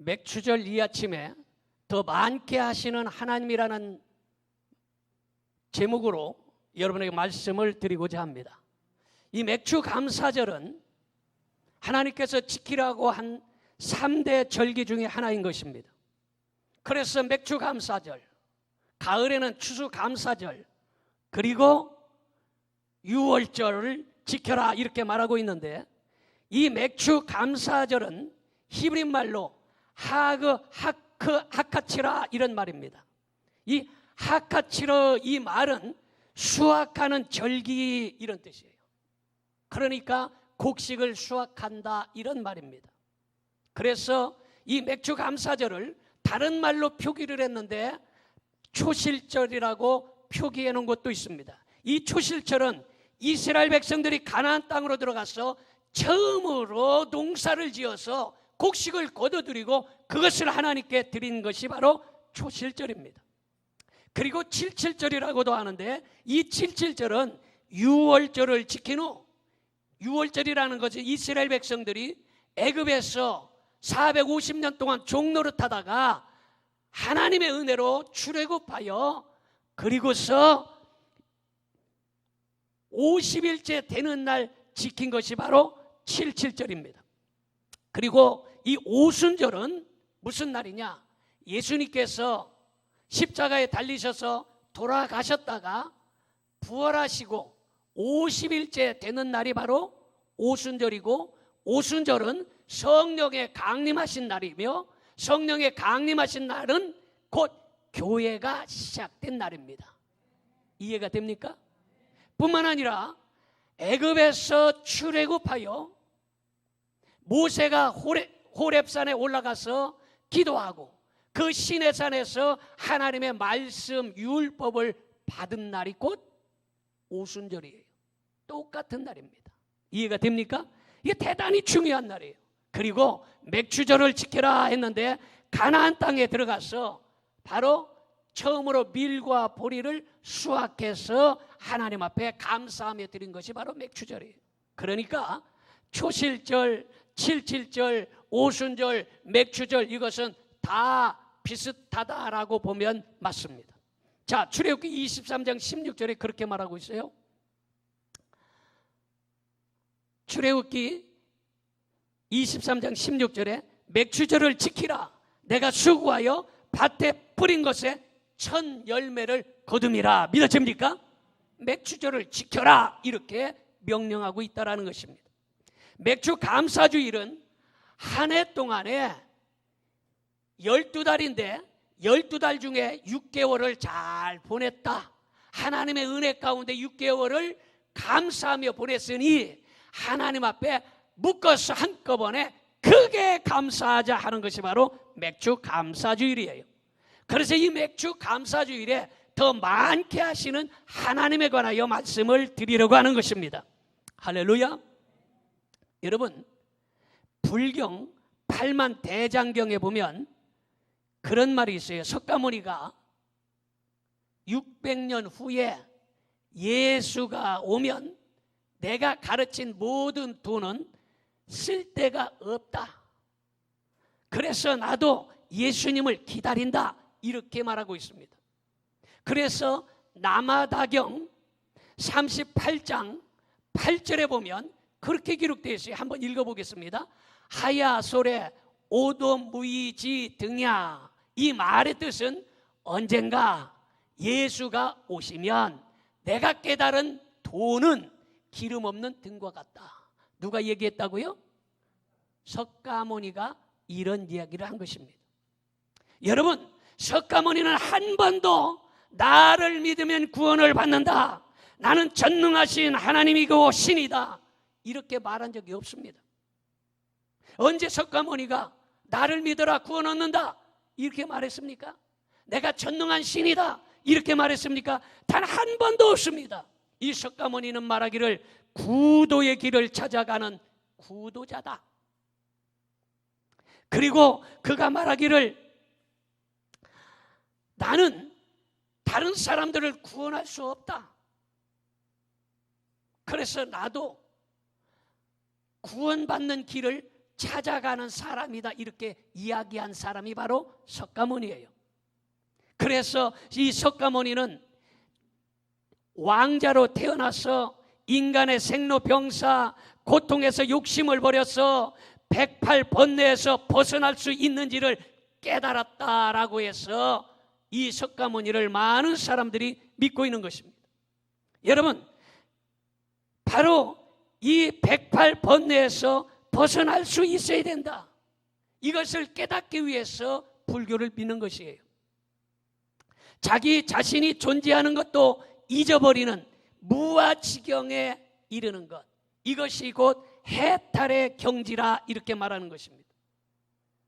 맥추절 이 아침에 더 많게 하시는 하나님이라는 제목으로 여러분에게 말씀을 드리고자 합니다. 이 맥추 감사절은 하나님께서 지키라고 한 3대 절기 중에 하나인 것입니다. 그래서 맥추 감사절, 가을에는 추수 감사절, 그리고 유월절을 지켜라 이렇게 말하고 있는데, 이 맥추 감사절은 히브리 말로 하카치라 이런 말입니다. 이 하카치라 이 말은 수확하는 절기 이런 뜻이에요. 그러니까 곡식을 수확한다 이런 말입니다. 그래서 이 맥추 감사절을 다른 말로 표기를 했는데 초실절이라고 표기해 놓은 것도 있습니다. 이 초실절은 이스라엘 백성들이 가나안 땅으로 들어가서 처음으로 농사를 지어서 곡식을 거둬들이고 그것을 하나님께 드린 것이 바로 초실절입니다. 그리고 칠칠절이라고도 하는데, 이 칠칠절은 유월절을 지킨 후, 유월절이라는 것은 이스라엘 백성들이 애굽에서 450년 동안 종노릇하다가 하나님의 은혜로 출애굽하여 그리고서 50일째 되는 날 지킨 것이 바로 칠칠절입니다. 그리고 이 오순절은 무슨 날이냐? 예수님께서 십자가에 달리셔서 돌아가셨다가 부활하시고 50일째 되는 날이 바로 오순절이고, 오순절은 성령의 강림하신 날이며, 성령의 강림하신 날은 곧 교회가 시작된 날입니다. 이해가 됩니까? 뿐만 아니라 애굽에서 출애굽하여 모세가 호렙산에 올라가서 기도하고 그 시내산에서 하나님의 말씀 율법을 받은 날이 곧 오순절이에요. 똑같은 날입니다. 이해가 됩니까? 이게 대단히 중요한 날이에요. 그리고 맥추절을 지켜라 했는데 가나안 땅에 들어가서 바로 처음으로 밀과 보리를 수확해서 하나님 앞에 감사하며 드린 것이 바로 맥추절이에요. 그러니까 초실절, 칠칠절, 오순절, 맥추절 이것은 다 비슷하다라고 보면 맞습니다. 자, 출애굽기 23장 16절에 그렇게 말하고 있어요. 출애굽기 23장 16절에 맥추절을 지키라. 내가 수고하여 밭에 뿌린 것에 천 열매를 거둠이라. 믿어집니까? 맥추절을 지켜라 이렇게 명령하고 있다라는 것입니다. 맥추 감사주일은 한 해 동안에 12달인데 12달 중에 6개월을 잘 보냈다. 하나님의 은혜 가운데 6개월을 감사하며 보냈으니 하나님 앞에 묶어서 한꺼번에 크게 감사하자 하는 것이 바로 맥추 감사주일이에요. 그래서 이 맥추 감사주일에 더 많게 하시는 하나님에 관하여 말씀을 드리려고 하는 것입니다. 할렐루야. 여러분, 불경 8만 대장경에 보면 그런 말이 있어요. 석가모니가 600년 후에 예수가 오면 내가 가르친 모든 돈은 쓸 데가 없다. 그래서 나도 예수님을 기다린다. 이렇게 말하고 있습니다. 그래서 남아다경 38장 8절에 보면 그렇게 기록되어 있어요. 한번 읽어보겠습니다. 하야솔에 오도무이지 등야. 이 말의 뜻은 언젠가 예수가 오시면 내가 깨달은 돈은 기름 없는 등과 같다. 누가 얘기했다고요? 석가모니가 이런 이야기를 한 것입니다. 여러분, 석가모니는 한 번도 나를 믿으면 구원을 받는다, 나는 전능하신 하나님이고 신이다 이렇게 말한 적이 없습니다. 언제 석가모니가 나를 믿어라 구원 얻는다 이렇게 말했습니까? 내가 전능한 신이다 이렇게 말했습니까? 단 한 번도 없습니다. 이 석가모니는 말하기를 구도의 길을 찾아가는 구도자다. 그리고 그가 말하기를 나는 다른 사람들을 구원할 수 없다. 그래서 나도 구원받는 길을 찾아가는 사람이다 이렇게 이야기한 사람이 바로 석가모니예요. 그래서 이 석가모니는 왕자로 태어나서 인간의 생로병사 고통에서 욕심을 버려서 108번뇌에서 벗어날 수 있는지를 깨달았다라고 해서 이 석가모니를 많은 사람들이 믿고 있는 것입니다. 여러분, 바로 이 108번뇌에서 벗어날 수 있어야 된다. 이것을 깨닫기 위해서 불교를 믿는 것이에요. 자기 자신이 존재하는 것도 잊어버리는 무아지경에 이르는 것, 이것이 곧 해탈의 경지라 이렇게 말하는 것입니다.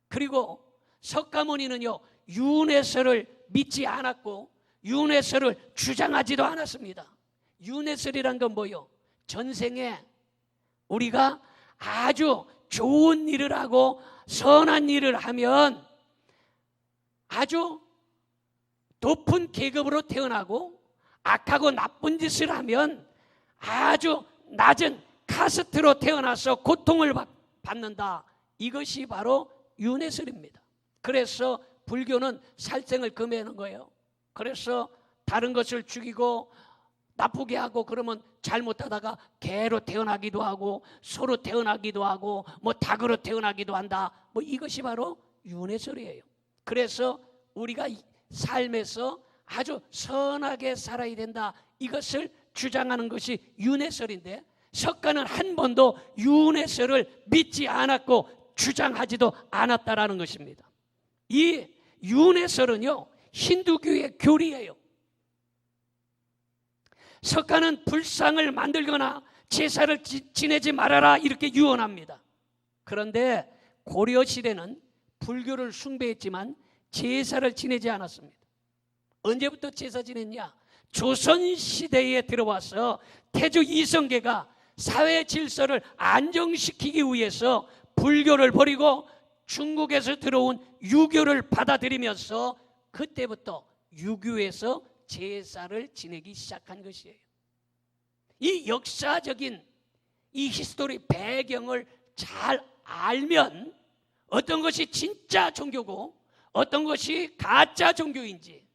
그리고 석가모니는요, 윤회설을 믿지 않았고 윤회설을 주장하지도 않았습니다. 윤회설이란 건 뭐요? 전생에 우리가 아주 좋은 일을 하고 선한 일을 하면 아주 높은 계급으로 태어나고 악하고 나쁜 짓을 하면 아주 낮은 카스트로 태어나서 고통을 받는다. 이것이 바로 윤회설입니다. 그래서 불교는 살생을 금하는 거예요. 그래서 다른 것을 죽이고 나쁘게 하고 그러면 잘못하다가 개로 태어나기도 하고 소로 태어나기도 하고 뭐 닭으로 태어나기도 한다. 뭐 이것이 바로 윤회설이에요. 그래서 우리가 삶에서 아주 선하게 살아야 된다. 이것을 주장하는 것이 윤회설인데 석가는 한 번도 윤회설을 믿지 않았고 주장하지도 않았다라는 것입니다. 이 윤회설은요, 힌두교의 교리예요. 석가는 불상을 만들거나 제사를 지내지 말아라 이렇게 유언합니다. 그런데 고려시대는 불교를 숭배했지만 제사를 지내지 않았습니다. 언제부터 제사 지냈냐? 조선시대에 들어와서 태조 이성계가 사회 질서를 안정시키기 위해서 불교를 버리고 중국에서 들어온 유교를 받아들이면서 그때부터 유교에서 제사를 지내기 시작한 것이에요. 이 역사적인 이 히스토리 배경을 잘 알면 어떤 것이 진짜 종교고 어떤 것이 가짜 종교인지,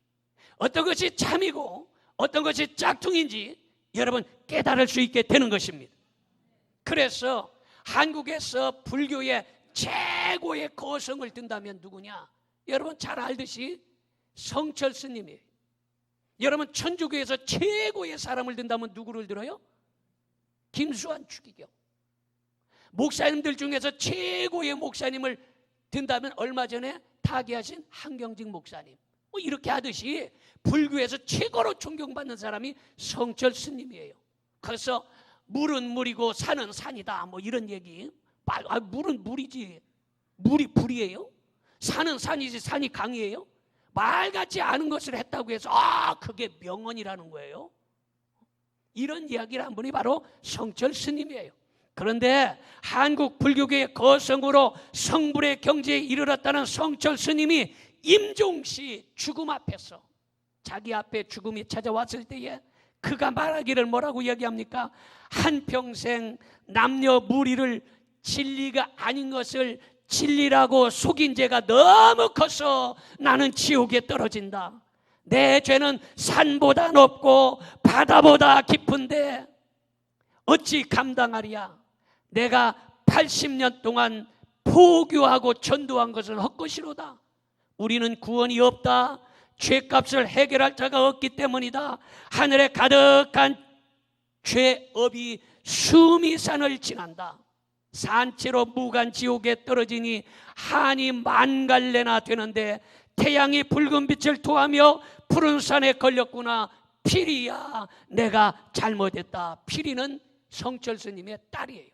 어떤 것이 참이고 어떤 것이 짝퉁인지 여러분 깨달을 수 있게 되는 것입니다. 그래서 한국에서 불교의 최고의 거성을 든다면 누구냐? 여러분 잘 알듯이 성철 스님이에요. 여러분 천주교에서 최고의 사람을 든다면 누구를 들어요? 김수환 추기경. 목사님들 중에서 최고의 목사님을 든다면 얼마 전에 타계하신 한경직 목사님. 뭐 이렇게 하듯이 불교에서 최고로 존경받는 사람이 성철 스님이에요. 그래서 물은 물이고 산은 산이다 뭐 이런 얘기. 물은 물이지 물이 불이에요? 산은 산이지 산이 강이에요? 말 같지 않은 것을 했다고 해서 그게 명언이라는 거예요. 이런 이야기를 한 분이 바로 성철 스님이에요. 그런데 한국 불교계의 거성으로 성불의 경지에 이르렀다는 성철 스님이 임종시 죽음 앞에서 자기 앞에 죽음이 찾아왔을 때에 그가 말하기를 뭐라고 이야기합니까? 한평생 남녀 무리를 진리가 아닌 것을 진리라고 속인 죄가 너무 커서 나는 지옥에 떨어진다. 내 죄는 산보다 높고 바다보다 깊은데 어찌 감당하리야. 내가 80년 동안 포교하고 전도한 것은 헛것이로다. 우리는 구원이 없다. 죄값을 해결할 자가 없기 때문이다. 하늘에 가득한 죄업이 수미산을 지난다. 산채로 무간지옥에 떨어지니 한이 만갈래나 되는데 태양이 붉은 빛을 토하며 푸른 산에 걸렸구나. 피리야, 내가 잘못했다. 피리는 성철 스님의 딸이에요.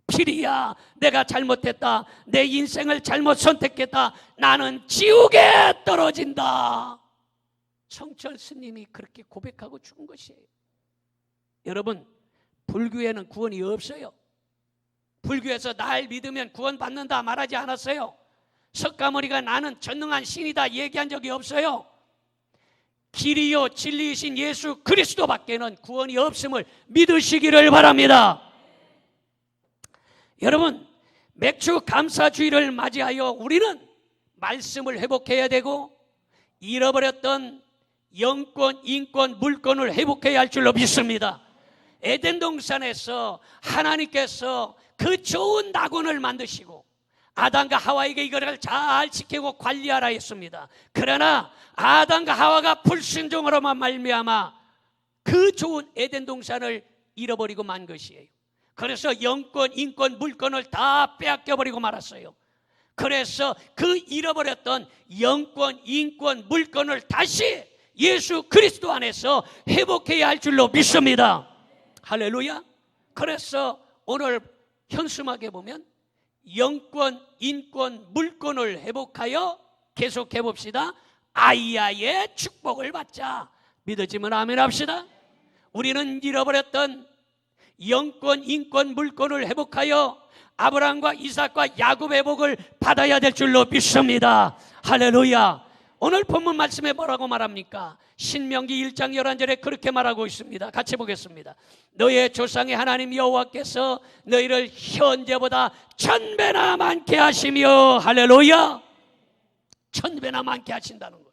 피리야, 내가 잘못했다. 내 인생을 잘못 선택했다. 나는 지옥에 떨어진다. 성철 스님이 그렇게 고백하고 죽은 것이에요. 여러분, 불교에는 구원이 없어요. 불교에서 날 믿으면 구원받는다 말하지 않았어요. 석가모니가 나는 전능한 신이다 얘기한 적이 없어요. 길이요 진리이신 예수 그리스도밖에는 구원이 없음을 믿으시기를 바랍니다. 여러분, 맥주 감사주의를 맞이하여 우리는 말씀을 회복해야 되고 잃어버렸던 영권, 인권, 물권을 회복해야 할 줄로 믿습니다. 에덴 동산에서 하나님께서 그 좋은 낙원을 만드시고 아담과 하와에게 이거를 잘 지키고 관리하라 했습니다. 그러나 아담과 하와가 불순종으로만 말미암아 그 좋은 에덴 동산을 잃어버리고 만 것이에요. 그래서 영권, 인권, 물권을 다 빼앗겨버리고 말았어요. 그래서 그 잃어버렸던 영권, 인권, 물권을 다시 예수 그리스도 안에서 회복해야 할 줄로 믿습니다. 할렐루야. 그래서 오늘 현수막에 보면 영권, 인권, 물권을 회복하여 계속해 봅시다. 아이야의 축복을 받자. 믿어지면 아멘 합시다. 우리는 잃어버렸던 영권, 인권, 물권을 회복하여 아브라함과 이삭과 야곱의 복을 받아야 될 줄로 믿습니다. 할렐루야. 오늘 본문 말씀에 뭐라고 말합니까? 신명기 1장 11절에 그렇게 말하고 있습니다. 같이 보겠습니다. 너의 조상의 하나님 여호와께서 너희를 현재보다 1000배나 많게 하시며, 할렐루야, 1000배나 많게 하신다는 거예요.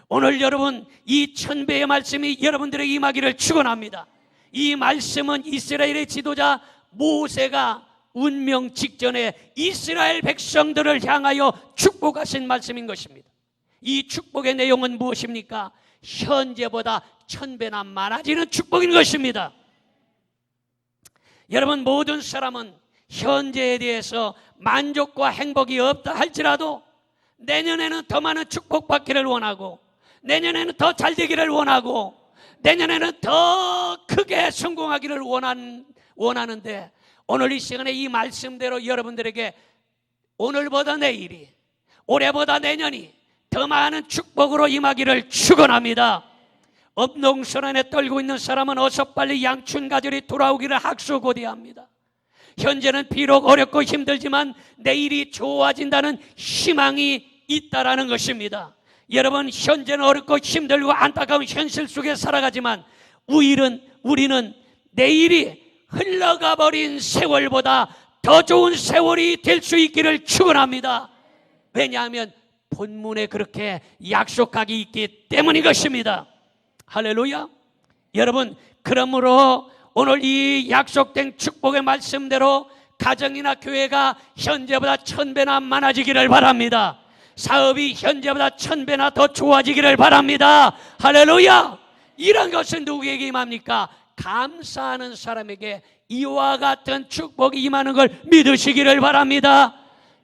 오늘 여러분, 이 1000배의 말씀이 여러분들에게 임하기를 축원합니다. 이 말씀은 이스라엘의 지도자 모세가 운명 직전에 이스라엘 백성들을 향하여 축복하신 말씀인 것입니다. 이 축복의 내용은 무엇입니까? 현재보다 1000배나 많아지는 축복인 것입니다. 여러분, 모든 사람은 현재에 대해서 만족과 행복이 없다 할지라도 내년에는 더 많은 축복받기를 원하고, 내년에는 더 잘되기를 원하고, 내년에는 더 크게 성공하기를 원하는데, 오늘 이 시간에 이 말씀대로 여러분들에게 오늘보다 내일이, 올해보다 내년이 더 많은 축복으로 임하기를 축원합니다. 업농선안에 떨고 있는 사람은 어서 빨리 양춘가절이 돌아오기를 학수고대합니다. 현재는 비록 어렵고 힘들지만 내일이 좋아진다는 희망이 있다라는 것입니다. 여러분, 현재는 어렵고 힘들고 안타까운 현실 속에 살아가지만 우리는 내일이 흘러가 버린 세월보다 더 좋은 세월이 될 수 있기를 축원합니다. 왜냐하면 본문에 그렇게 약속하기 있기 때문인 것입니다. 할렐루야. 여러분, 그러므로 오늘 이 약속된 축복의 말씀대로 가정이나 교회가 현재보다 1000배나 많아지기를 바랍니다. 사업이 현재보다 1000배나 더 좋아지기를 바랍니다. 할렐루야. 이런 것은 누구에게 임합니까? 감사하는 사람에게 이와 같은 축복이 임하는 걸 믿으시기를 바랍니다.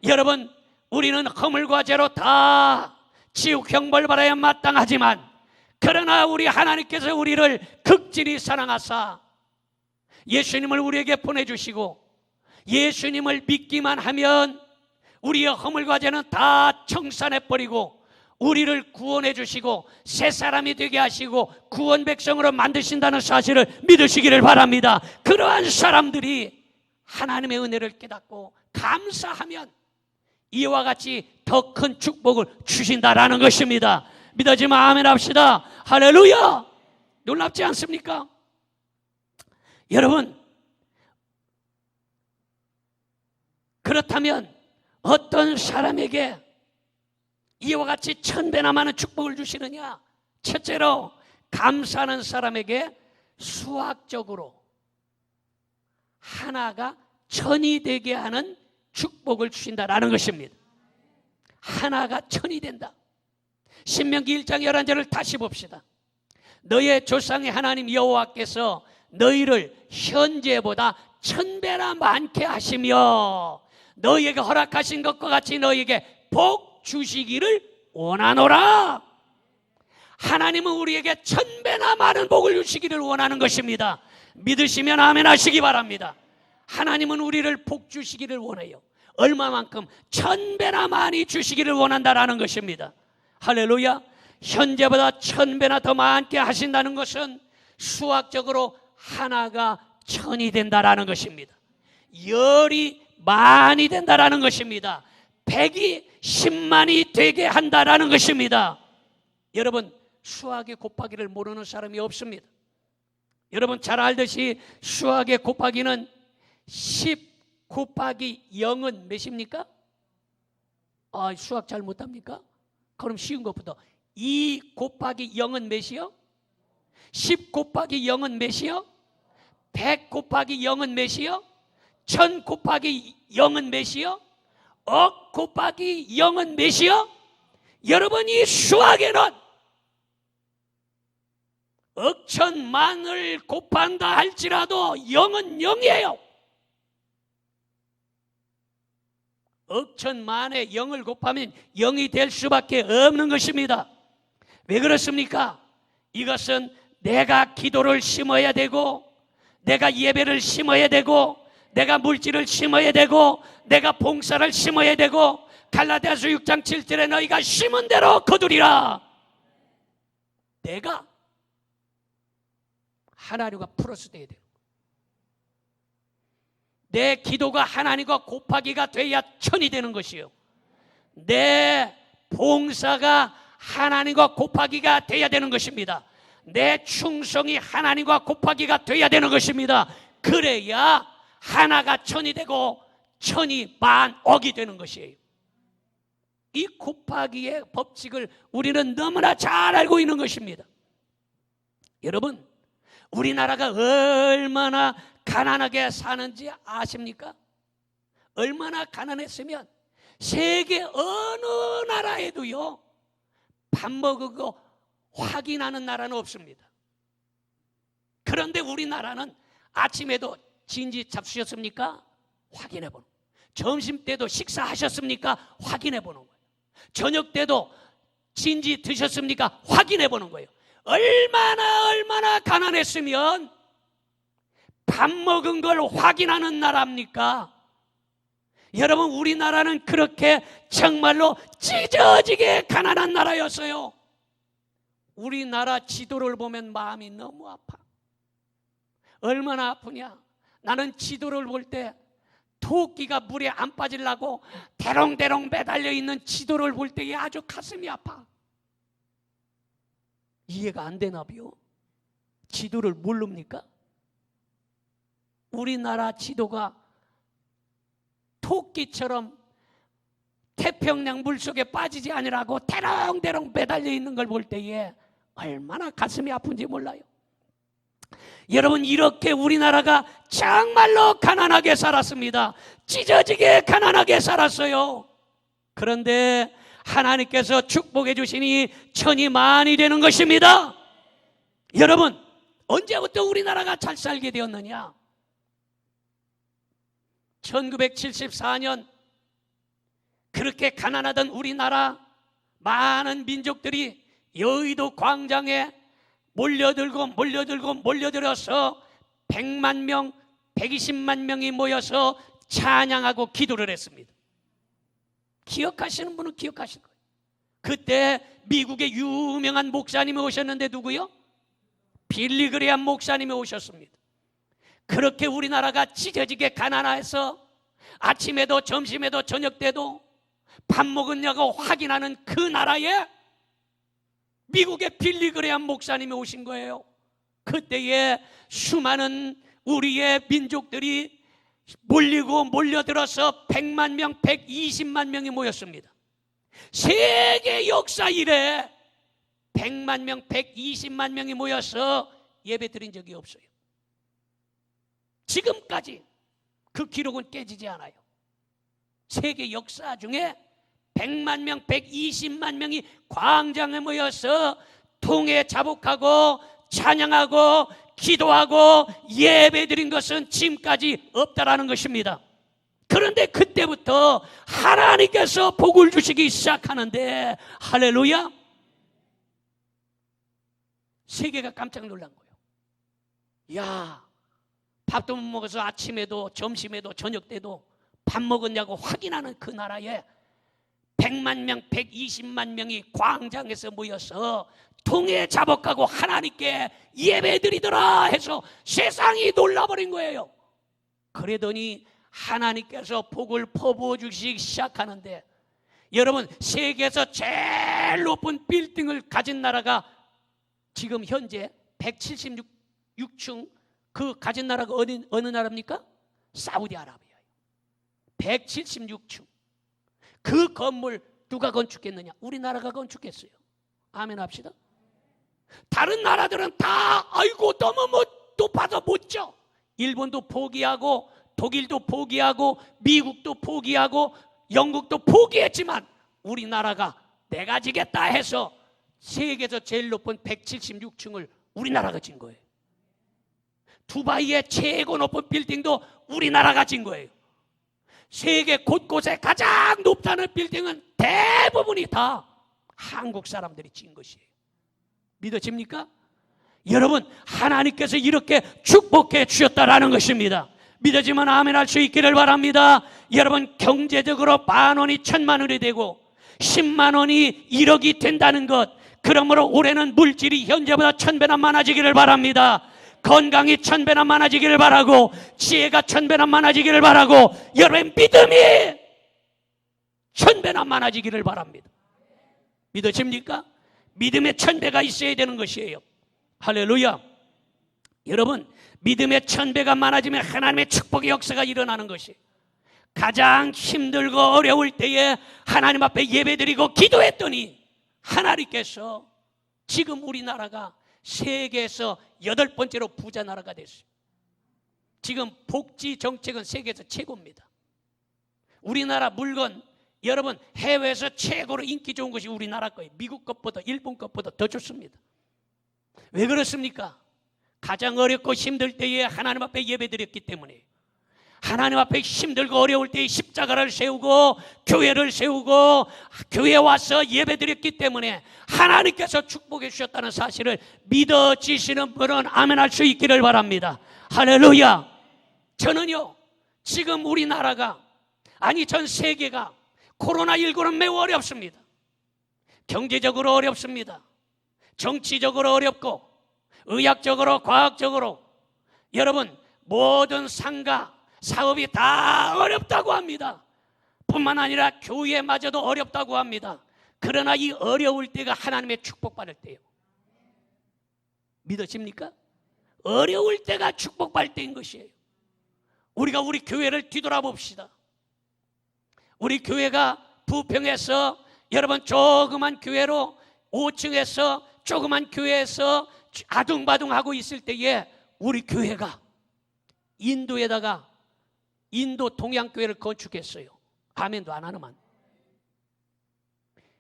여러분, 우리는 허물과 죄로 다 지옥 형벌 받아야 마땅하지만, 그러나 우리 하나님께서 우리를 극진히 사랑하사 예수님을 우리에게 보내주시고, 예수님을 믿기만 하면 우리의 허물과 죄는 다 청산해버리고 우리를 구원해 주시고 새 사람이 되게 하시고 구원 백성으로 만드신다는 사실을 믿으시기를 바랍니다. 그러한 사람들이 하나님의 은혜를 깨닫고 감사하면 이와 같이 더 큰 축복을 주신다라는 것입니다. 믿어지면 아멘 합시다. 할렐루야. 놀랍지 않습니까? 여러분, 그렇다면 어떤 사람에게 이와 같이 1000배나 많은 축복을 주시느냐? 첫째로, 감사하는 사람에게 수학적으로 하나가 1000이 되게 하는 축복을 주신다라는 것입니다. 하나가 1000이 된다. 신명기 1장 11절을 다시 봅시다. 너의 조상의 하나님 여호와께서 너희를 현재보다 1000배나 많게 하시며 너희에게 허락하신 것과 같이 너희에게 복 주시기를 원하노라. 하나님은 우리에게 1000배나 많은 복을 주시기를 원하는 것입니다. 믿으시면 아멘 하시기 바랍니다. 하나님은 우리를 복 주시기를 원해요. 얼마만큼? 1000배나 많이 주시기를 원한다라는 것입니다. 할렐루야. 현재보다 1000배나 더 많게 하신다는 것은 수학적으로 하나가 1000이 된다라는 것입니다. 열이 많이 된다라는 것입니다. 100이 10만이 되게 한다라는 것입니다. 여러분, 수학의 곱하기를 모르는 사람이 없습니다. 여러분 잘 알듯이 수학의 곱하기는 10 곱하기 0은 몇입니까? 수학 잘 못합니까? 그럼 쉬운 것부터 2 곱하기 0은 몇이요? 10 곱하기 0은 몇이요? 100 곱하기 0은 몇이요? 1000 곱하기 0은 몇이요? 억 곱하기 0은 몇이요? 여러분, 이 수학에는 억천만을 곱한다 할지라도 0은 0이에요. 억천만에 0을 곱하면 0이 될 수밖에 없는 것입니다. 왜 그렇습니까? 이것은 내가 기도를 심어야 되고, 내가 예배를 심어야 되고, 내가 물질을 심어야 되고, 내가 봉사를 심어야 되고, 갈라디아서 6장 7절에 너희가 심은 대로 거두리라. 내가 하나님과 플러스 돼야 돼요. 내 기도가 하나님과 곱하기가 돼야 1000이 되는 것이요, 내 봉사가 하나님과 곱하기가 돼야 되는 것입니다. 내 충성이 하나님과 곱하기가 돼야 되는 것입니다. 그래야 하나가 1000이 되고 1000이 만억이 되는 것이에요. 이 곱하기의 법칙을 우리는 너무나 잘 알고 있는 것입니다. 여러분, 우리나라가 얼마나 가난하게 사는지 아십니까? 얼마나 가난했으면 세계 어느 나라에도요, 밥 먹고 확인하는 나라는 없습니다. 그런데 우리나라는 아침에도 진지 잡수셨습니까? 확인해 보는 거예요. 점심 때도 식사하셨습니까? 확인해 보는 거예요. 저녁 때도 진지 드셨습니까? 확인해 보는 거예요. 얼마나 가난했으면 밥 먹은 걸 확인하는 나라입니까? 여러분, 우리나라는 그렇게 정말로 찢어지게 가난한 나라였어요. 우리나라 지도를 보면 마음이 너무 아파. 얼마나 아프냐? 나는 지도를 볼 때 토끼가 물에 안 빠지려고 대롱대롱 매달려 있는 지도를 볼 때에 아주 가슴이 아파. 이해가 안 되나비요? 지도를 모릅니까? 우리나라 지도가 토끼처럼 태평양 물속에 빠지지 않으라고 대롱대롱 매달려 있는 걸 볼 때에 얼마나 가슴이 아픈지 몰라요. 여러분, 이렇게 우리나라가 정말로 가난하게 살았습니다. 찢어지게 가난하게 살았어요. 그런데 하나님께서 축복해 주시니 1000이 만이 되는 것입니다. 여러분, 언제부터 우리나라가 잘 살게 되었느냐? 1974년 그렇게 가난하던 우리나라 많은 민족들이 여의도 광장에 몰려들어서 100만 명, 120만 명이 모여서 찬양하고 기도를 했습니다. 기억하시는 분은 기억하실 거예요. 그때 미국의 유명한 목사님이 오셨는데 누구요? 빌리 그레이엄 목사님이 오셨습니다. 그렇게 우리나라가 찢어지게 가난해서 아침에도 점심에도 저녁 때도 밥 먹었냐고 확인하는 그 나라에 미국의 빌리 그레이엄 목사님이 오신 거예요. 그때에 수많은 우리의 민족들이 몰려들어서 100만 명, 120만 명이 모였습니다. 세계 역사 이래 100만 명, 120만 명이 모여서 예배 드린 적이 없어요. 지금까지 그 기록은 깨지지 않아요. 세계 역사 중에 100만 명, 120만 명이 광장에 모여서 통에 자복하고 찬양하고 기도하고 예배드린 것은 지금까지 없다라는 것입니다. 그런데 그때부터 하나님께서 복을 주시기 시작하는데, 할렐루야, 세계가 깜짝 놀란 거예요. 야, 밥도 못 먹어서 아침에도 점심에도 저녁 때도 밥 먹었냐고 확인하는 그 나라에 100만 명, 120만 명이 광장에서 모여서 통에 자복하고 하나님께 예배드리더라 해서 세상이 놀라버린 거예요. 그러더니 하나님께서 복을 퍼부어 주시기 시작하는데, 여러분, 세계에서 제일 높은 빌딩을 가진 나라가 지금 현재 176층 그 가진 나라가 어느 나라입니까? 사우디아라비아예요. 176층. 그 건물 누가 건축했느냐? 우리나라가 건축했어요. 아멘 합시다. 다른 나라들은 다 아이고 너무 뭐 높아서 못 져. 일본도 포기하고 독일도 포기하고 미국도 포기하고 영국도 포기했지만 우리나라가 내가 지겠다 해서 세계에서 제일 높은 176층을 우리나라가 진 거예요. 두바이의 최고 높은 빌딩도 우리나라가 진 거예요. 세계 곳곳에 가장 높다는 빌딩은 대부분이 다 한국 사람들이 진 것이에요. 믿어집니까? 여러분, 하나님께서 이렇게 축복해 주셨다라는 것입니다. 믿어지면 아멘 할 수 있기를 바랍니다. 여러분, 경제적으로 10,000원이 10,000,000원이 되고 10만 원이 1억이 된다는 것, 그러므로 올해는 물질이 현재보다 1000배나 많아지기를 바랍니다. 건강이 1000배나 많아지기를 바라고, 지혜가 1000배나 많아지기를 바라고, 여러분의 믿음이 1000배나 많아지기를 바랍니다. 믿어집니까? 믿음의 1000배가 있어야 되는 것이에요. 할렐루야. 여러분, 믿음의 1000배가 많아지면 하나님의 축복의 역사가 일어나는 것이, 가장 힘들고 어려울 때에 하나님 앞에 예배드리고 기도했더니 하나님께서 지금 우리나라가 세계에서 8번째로 부자 나라가 됐어요. 지금 복지 정책은 세계에서 최고입니다. 우리나라 물건, 여러분, 해외에서 최고로 인기 좋은 것이 우리나라 거예요. 미국 것보다 일본 것보다 더 좋습니다. 왜 그렇습니까? 가장 어렵고 힘들 때에 하나님 앞에 예배드렸기 때문에, 하나님 앞에 힘들고 어려울 때에 십자가를 세우고 교회를 세우고 교회에 와서 예배드렸기 때문에 하나님께서 축복해 주셨다는 사실을 믿어지시는 분은 아멘 할 수 있기를 바랍니다. 할렐루야. 저는요, 지금 우리나라가, 아니 전 세계가 코로나19는 매우 어렵습니다. 경제적으로 어렵습니다. 정치적으로 어렵고 의학적으로 과학적으로, 여러분, 모든 상가 사업이 다 어렵다고 합니다. 뿐만 아니라 교회마저도 어렵다고 합니다. 그러나 이 어려울 때가 하나님의 축복받을 때예요. 믿어집니까? 어려울 때가 축복받을 때인 것이에요. 우리가 우리 교회를 뒤돌아봅시다. 우리 교회가 부평에서, 여러분, 조그만 교회로 5층에서 조그만 교회에서 아둥바둥하고 있을 때에 우리 교회가 인도에다가 인도 동양교회를 건축했어요. 아멘도 안 하는만.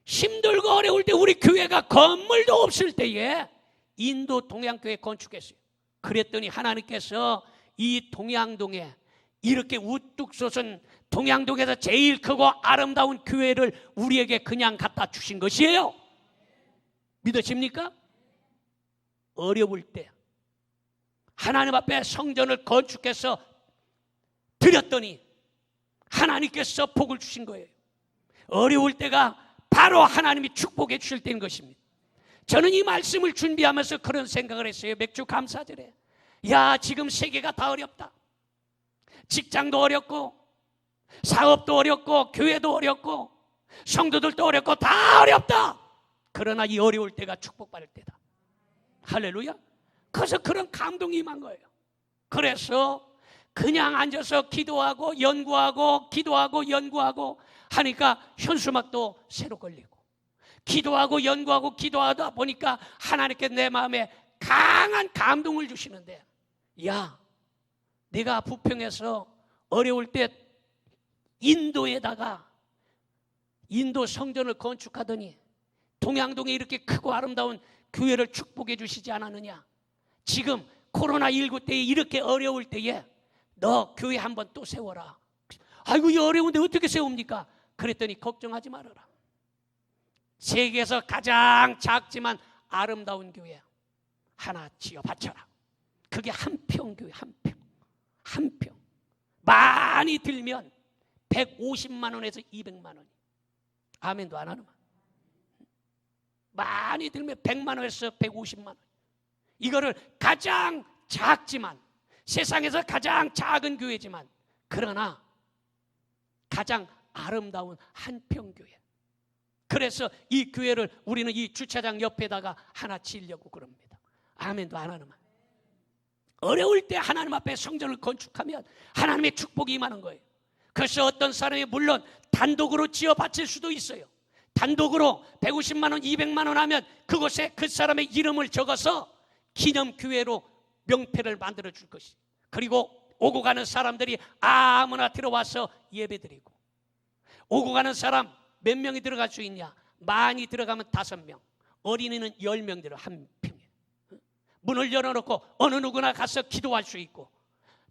힘들고 어려울 때 우리 교회가 건물도 없을 때에 인도 동양교회 건축했어요. 그랬더니 하나님께서 이 동양동에 이렇게 우뚝 솟은 동양동에서 제일 크고 아름다운 교회를 우리에게 그냥 갖다 주신 것이에요. 믿어집니까? 어려울 때 하나님 앞에 성전을 건축해서 드렸더니 하나님께서 복을 주신 거예요. 어려울 때가 바로 하나님이 축복해 주실 때인 것입니다. 저는 이 말씀을 준비하면서 그런 생각을 했어요. 맥주 감사절에, 야, 지금 세계가 다 어렵다. 직장도 어렵고 사업도 어렵고 교회도 어렵고 성도들도 어렵고 다 어렵다. 그러나 이 어려울 때가 축복받을 때다. 할렐루야. 그래서 그런 감동이 임한 거예요. 그래서 그냥 앉아서 기도하고 연구하고 기도하고 연구하고 하니까 현수막도 새로 걸리고, 기도하고 연구하고 기도하다 보니까 하나님께 내 마음에 강한 감동을 주시는데, 야, 내가 부평에서 어려울 때 인도에다가 인도 성전을 건축하더니 동양동에 이렇게 크고 아름다운 교회를 축복해 주시지 않았느냐. 지금 코로나19 때에 이렇게 어려울 때에 너 교회 한번 또 세워라. 아이고, 이 어려운데 어떻게 세웁니까? 그랬더니 걱정하지 말아라. 세계에서 가장 작지만 아름다운 교회 하나 지어 바쳐라. 그게 한평교회. 한평 많이 들면 150만 원에서 200만 원. 아멘도 안 하는 말. 많이 들면 100만 원에서 150만 원. 이거를 가장 작지만, 세상에서 가장 작은 교회지만, 그러나 가장 아름다운 한평교회. 그래서 이 교회를 우리는 이 주차장 옆에다가 하나 지으려고 그럽니다. 아멘도 안 하는 말. 어려울 때 하나님 앞에 성전을 건축하면 하나님의 축복이 임하는 거예요. 그래서 어떤 사람이 물론 단독으로 지어 바칠 수도 있어요. 단독으로 150만 원, 200만 원 하면 그곳에 그 사람의 이름을 적어서 기념교회로 명패를 만들어 줄 것이. 그리고 오고 가는 사람들이 아무나 들어와서 예배드리고, 오고 가는 사람 몇 명이 들어갈 수 있냐? 많이 들어가면 5명, 어린이는 10명 들어 한 평에. 문을 열어놓고 어느 누구나 가서 기도할 수 있고,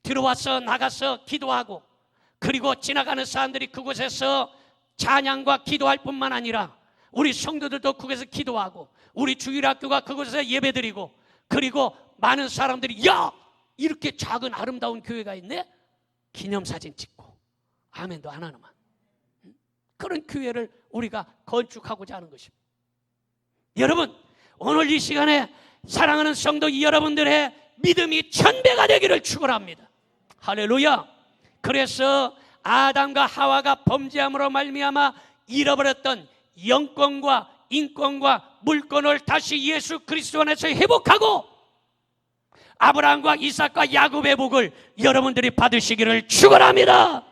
들어와서 나가서 기도하고, 그리고 지나가는 사람들이 그곳에서 찬양과 기도할 뿐만 아니라 우리 성도들도 그곳에서 기도하고, 우리 주일학교가 그곳에서 예배드리고, 그리고 많은 사람들이 야! 이렇게 작은 아름다운 교회가 있네? 기념사진 찍고 아멘도 안 하는만. 그런 교회를 우리가 건축하고자 하는 것입니다. 여러분, 오늘 이 시간에 사랑하는 성도 여러분들의 믿음이 1000배가 되기를 축원합니다. 할렐루야. 그래서 아담과 하와가 범죄함으로 말미암아 잃어버렸던 영권과 인권과 물권을 다시 예수 그리스도 안에서 회복하고, 아브라함과 이삭과 야곱의 복을 여러분들이 받으시기를 축원합니다.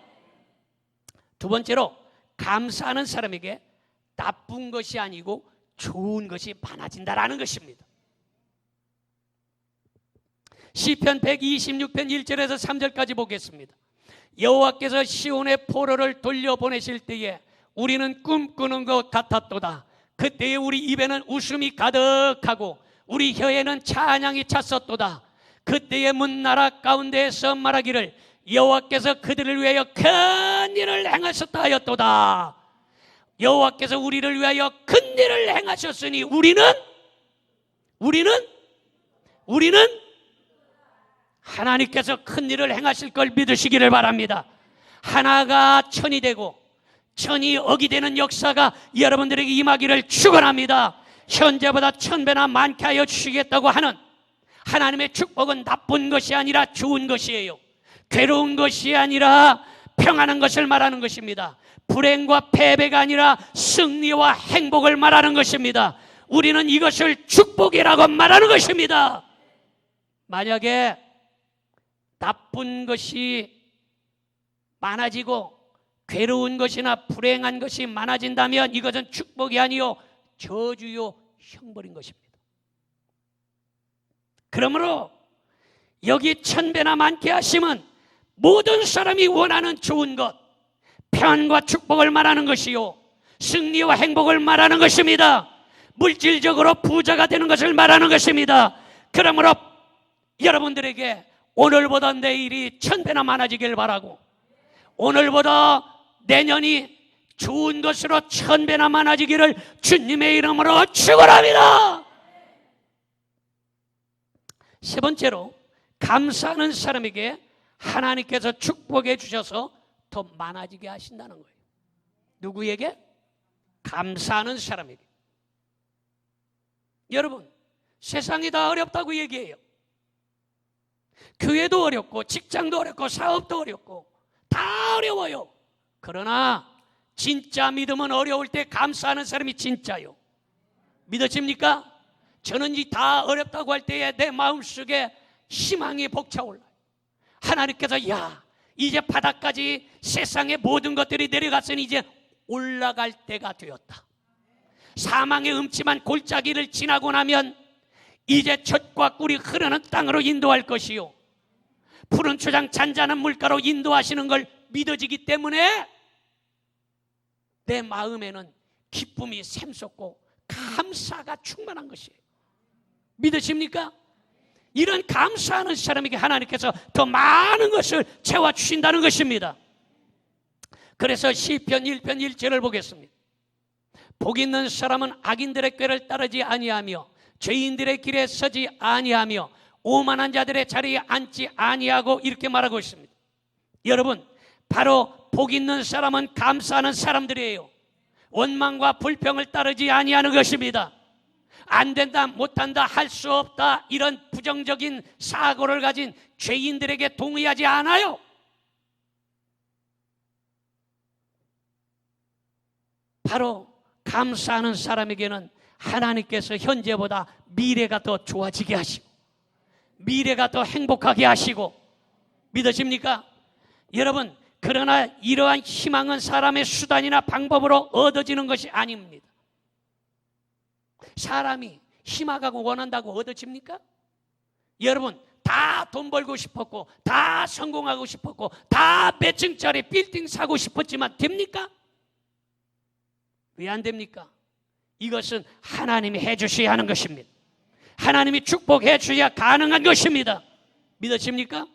두 번째로, 감사하는 사람에게 나쁜 것이 아니고 좋은 것이 많아진다라는 것입니다. 시편 126편 1절에서 3절까지 보겠습니다. 여호와께서 시온의 포로를 돌려보내실 때에 우리는 꿈꾸는 것 같았도다. 그때에 우리 입에는 웃음이 가득하고 우리 혀에는 찬양이 찼었도다. 그때의 문나라 가운데에서 말하기를 여호와께서 그들을 위하여 큰 일을 행하셨다 하였도다. 여호와께서 우리를 위하여 큰 일을 행하셨으니 우리는 하나님께서 큰 일을 행하실 걸 믿으시기를 바랍니다. 하나가 천이 되고 천이 억이 되는 역사가 여러분들에게 임하기를 축원합니다. 현재보다 1000배나 많게 하여 주시겠다고 하는 하나님의 축복은 나쁜 것이 아니라 좋은 것이에요. 괴로운 것이 아니라 평안한 것을 말하는 것입니다. 불행과 패배가 아니라 승리와 행복을 말하는 것입니다. 우리는 이것을 축복이라고 말하는 것입니다. 만약에 나쁜 것이 많아지고 괴로운 것이나 불행한 것이 많아진다면 이것은 축복이 아니요 저주요 형벌인 것입니다. 그러므로 여기 1000배나 많게 하심은 모든 사람이 원하는 좋은 것, 평안과 축복을 말하는 것이요 승리와 행복을 말하는 것입니다. 물질적으로 부자가 되는 것을 말하는 것입니다. 그러므로 여러분들에게 오늘보다 내일이 1000배나 많아지길 바라고, 오늘보다 내년이 좋은 것으로 1000배나 많아지기를 주님의 이름으로 축원합니다. 세 번째로, 감사하는 사람에게 하나님께서 축복해 주셔서 더 많아지게 하신다는 거예요. 누구에게? 감사하는 사람에게. 여러분, 세상이 다 어렵다고 얘기해요. 교회도 어렵고 직장도 어렵고 사업도 어렵고 다 어려워요. 그러나 진짜 믿음은 어려울 때 감사하는 사람이 진짜요. 믿으십니까? 저는 이 다 어렵다고 할 때에 내 마음속에 희망이 벅차올라요. 하나님께서 야, 이제 바닥까지 세상의 모든 것들이 내려갔으니 이제 올라갈 때가 되었다. 사망의 음침한 골짜기를 지나고 나면 이제 젖과 꿀이 흐르는 땅으로 인도할 것이요 푸른 초장 잔잔한 물가로 인도하시는 걸 믿어지기 때문에 내 마음에는 기쁨이 샘솟고 감사가 충만한 것이에요. 믿으십니까? 이런 감사하는 사람에게 하나님께서 더 많은 것을 채워주신다는 것입니다. 그래서 시편 1편 1절을 보겠습니다. 복 있는 사람은 악인들의 꾀를 따르지 아니하며 죄인들의 길에 서지 아니하며 오만한 자들의 자리에 앉지 아니하고, 이렇게 말하고 있습니다. 여러분, 바로 복 있는 사람은 감사하는 사람들이에요. 원망과 불평을 따르지 아니하는 것입니다. 안 된다, 못한다, 할 수 없다, 이런 부정적인 사고를 가진 죄인들에게 동의하지 않아요. 바로 감사하는 사람에게는 하나님께서 현재보다 미래가 더 좋아지게 하시고 미래가 더 행복하게 하시고, 믿으십니까? 여러분, 그러나 이러한 희망은 사람의 수단이나 방법으로 얻어지는 것이 아닙니다. 사람이 희망하고 원한다고 얻어집니까? 여러분, 다 돈 벌고 싶었고, 다 성공하고 싶었고, 다 몇 층짜리 빌딩 사고 싶었지만 됩니까? 왜 안 됩니까? 이것은 하나님이 해주셔야 하는 것입니다. 하나님이 축복해 주셔야 가능한 것입니다. 믿으십니까?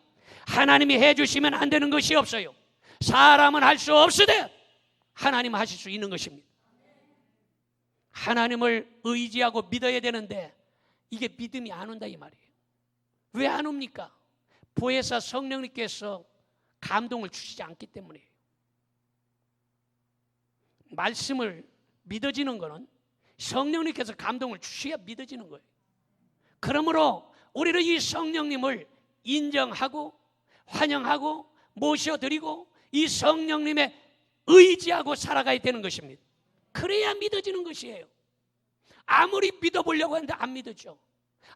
하나님이 해주시면 안 되는 것이 없어요. 사람은 할 수 없으되 하나님은 하실 수 있는 것입니다. 하나님을 의지하고 믿어야 되는데 이게 믿음이 안 온다 이 말이에요. 왜 안 옵니까? 보혜사 성령님께서 감동을 주시지 않기 때문이에요. 말씀을 믿어지는 것은 성령님께서 감동을 주셔야 믿어지는 거예요. 그러므로 우리는 이 성령님을 인정하고 환영하고 모셔드리고 이 성령님의 의지하고 살아가야 되는 것입니다. 그래야 믿어지는 것이에요. 아무리 믿어보려고 하는데 안 믿어져.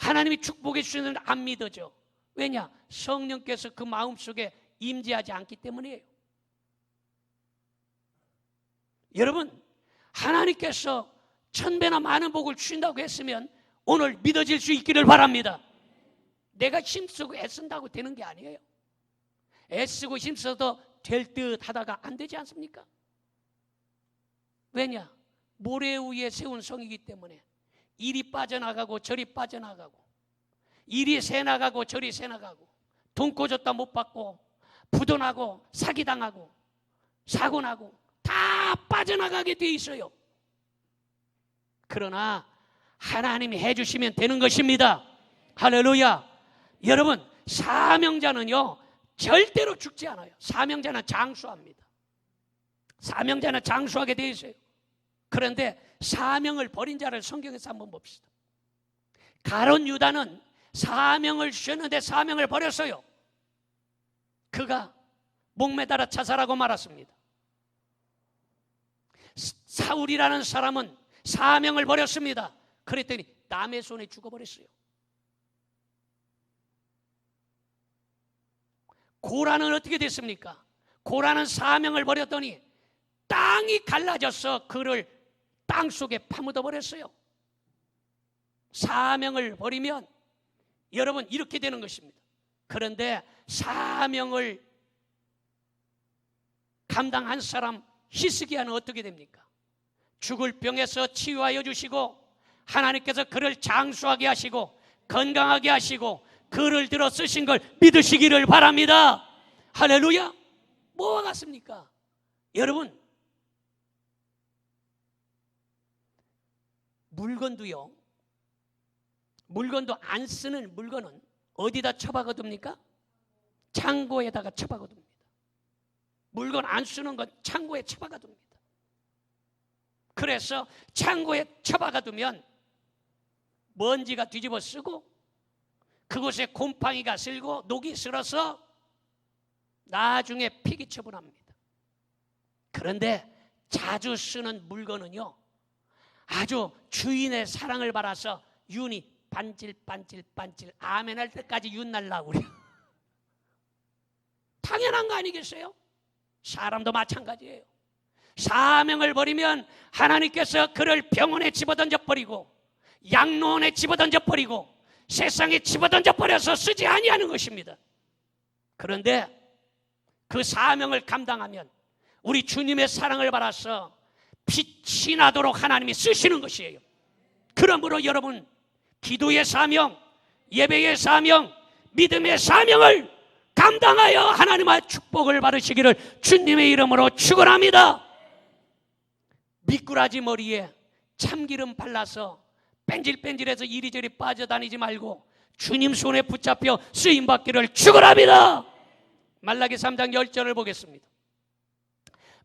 하나님이 축복해 주시는데 안 믿어져. 왜냐? 성령께서 그 마음속에 임재하지 않기 때문이에요. 여러분, 하나님께서 1000배나 많은 복을 주신다고 했으면 오늘 믿어질 수 있기를 바랍니다. 내가 힘쓰고 애쓴다고 되는 게 아니에요. 애쓰고 힘써도 될 듯 하다가 안 되지 않습니까? 왜냐? 모래 위에 세운 성이기 때문에 이리 빠져나가고 저리 빠져나가고 이리 새나가고 저리 새나가고 돈 꿔줬다 못 받고 부도나고 사기당하고 사고나고 다 빠져나가게 돼 있어요. 그러나 하나님이 해주시면 되는 것입니다. 할렐루야. 여러분, 사명자는요 절대로 죽지 않아요. 사명자는 장수합니다. 사명자는 장수하게 돼 있어요. 그런데 사명을 버린 자를 성경에서 한번 봅시다. 가룟 유다는 사명을 주셨는데 사명을 버렸어요. 그가 목매달아 자살하고 말았습니다. 사울이라는 사람은 사명을 버렸습니다. 그랬더니 남의 손에 죽어버렸어요. 고라는 어떻게 됐습니까? 고라는 사명을 버렸더니 땅이 갈라져서 그를 땅속에 파묻어 버렸어요. 사명을 버리면 여러분 이렇게 되는 것입니다. 그런데 사명을 감당한 사람 히스기야는 어떻게 됩니까? 죽을 병에서 치유하여 주시고 하나님께서 그를 장수하게 하시고 건강하게 하시고 그를 들어 쓰신 걸 믿으시기를 바랍니다. 할렐루야. 뭐와 같습니까? 여러분, 물건도요, 물건도 안 쓰는 물건은 어디다 처박아둡니까? 창고에다가 처박아둡니다. 물건 안 쓰는 건 창고에 처박아둡니다. 그래서 창고에 처박아두면 먼지가 뒤집어 쓰고 그곳에 곰팡이가 슬고 녹이 슬어서 나중에 폐기 처분합니다. 그런데 자주 쓰는 물건은요 아주 주인의 사랑을 받아서 윤이 반질반질 아멘할 때까지 윤 날라고 그래요. 당연한 거 아니겠어요? 사람도 마찬가지예요. 사명을 버리면 하나님께서 그를 병원에 집어던져 버리고 양로원에 집어던져 버리고 세상에 집어던져 버려서 쓰지 아니하는 것입니다. 그런데 그 사명을 감당하면 우리 주님의 사랑을 받아서 빛이 나도록 하나님이 쓰시는 것이에요. 그러므로 여러분, 기도의 사명, 예배의 사명, 믿음의 사명을 감당하여 하나님의 축복을 받으시기를 주님의 이름으로 축원합니다. 미꾸라지 머리에 참기름 발라서 뺀질뺀질해서 이리저리 빠져다니지 말고 주님 손에 붙잡혀 쓰임받기를 축원합니다. 말라기 3장 10절을 보겠습니다.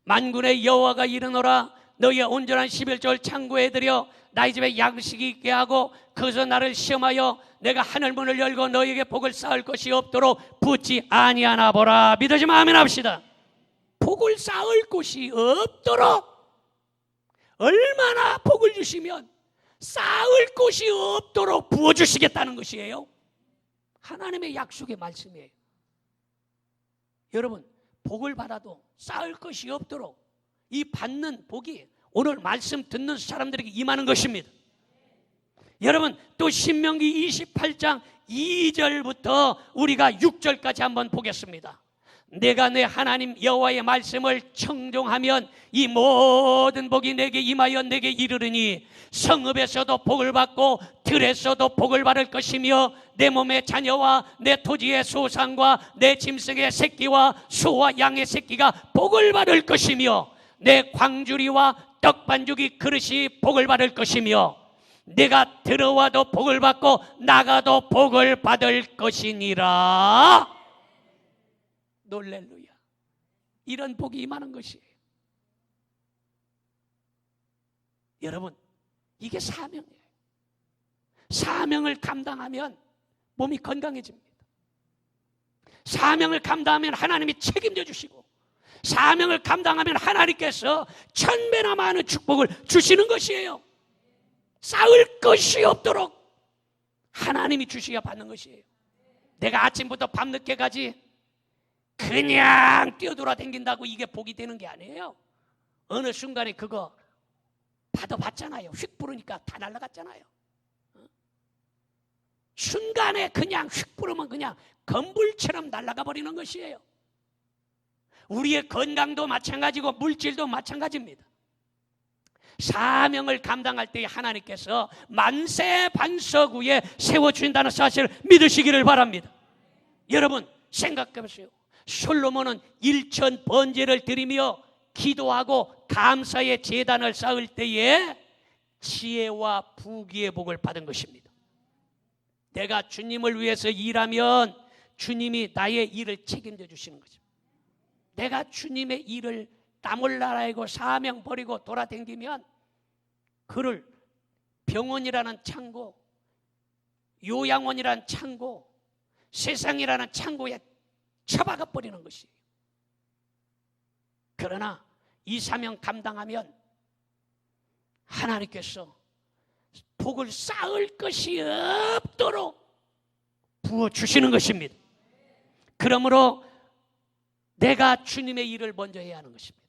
만군의 여호와가 이르노라 너희의 온전한 11조를 창고에 들여 나의 집에 양식이 있게 하고 거기서 나를 시험하여 내가 하늘문을 열고 너희에게 복을 쌓을 것이 없도록 붙지 아니하나 보라. 믿어지면 아멘 합시다. 복을 쌓을 곳이 없도록 얼마나 복을 주시면 쌓을 곳이 없도록 부어주시겠다는 것이에요. 하나님의 약속의 말씀이에요. 여러분, 복을 받아도 쌓을 것이 없도록 이 받는 복이 오늘 말씀 듣는 사람들에게 임하는 것입니다. 여러분, 또 신명기 28장 2절부터 우리가 6절까지 한번 보겠습니다. 내가 내 하나님 여호와의 말씀을 청종하면 이 모든 복이 내게 임하여 내게 이르르니 성읍에서도 복을 받고 들에서도 복을 받을 것이며 내 몸의 자녀와 내 토지의 소산과 내 짐승의 새끼와 소와 양의 새끼가 복을 받을 것이며 내 광주리와 떡반죽이 그릇이 복을 받을 것이며 내가 들어와도 복을 받고 나가도 복을 받을 것이니라. 놀렐루야. 이런 복이 임하는 것이에요. 여러분, 이게 사명이에요. 사명을 감당하면 몸이 건강해집니다. 사명을 감당하면 하나님이 책임져 주시고, 사명을 감당하면 하나님께서 1000배나 많은 축복을 주시는 것이에요. 쌓을 것이 없도록 하나님이 주셔야 받는 것이에요. 내가 아침부터 밤늦게까지 그냥 뛰어돌아 댕긴다고 이게 복이 되는 게 아니에요. 어느 순간에 그거 받아봤잖아요. 휙 부르니까 다 날아갔잖아요. 순간에 그냥 휙 부르면 그냥 건불처럼 날아가 버리는 것이에요. 우리의 건강도 마찬가지고 물질도 마찬가지입니다. 사명을 감당할 때 하나님께서 만세 반석 위에 세워주신다는 사실을 믿으시기를 바랍니다. 여러분, 생각해 보세요. 솔로몬은 1000 번제를 드리며 기도하고 감사의 제단을 쌓을 때에 지혜와 부귀의 복을 받은 것입니다. 내가 주님을 위해서 일하면 주님이 나의 일을 책임져 주시는 거죠. 내가 주님의 일을 땀 흘리고 사명 버리고 돌아다니면 그를 병원이라는 창고, 요양원이라는 창고, 세상이라는 창고에 처박아 버리는 것이에요. 그러나 이 사명 감당하면 하나님께서 복을 쌓을 것이 없도록 부어주시는 것입니다. 그러므로 내가 주님의 일을 먼저 해야 하는 것입니다.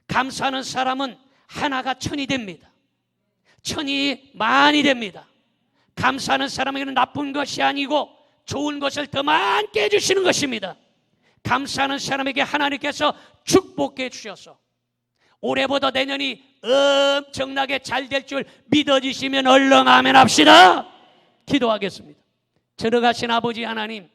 감사하는 사람은 하나가 1000이 됩니다. 1000이 만이 됩니다. 감사하는 사람에게는 나쁜 것이 아니고 좋은 것을 더 많게 해주시는 것입니다. 감사하는 사람에게 하나님께서 축복해 주셔서 올해보다 내년이 엄청나게 잘 될 줄 믿어지시면 얼른 아멘 합시다. 기도하겠습니다. 들어가신 아버지 하나님,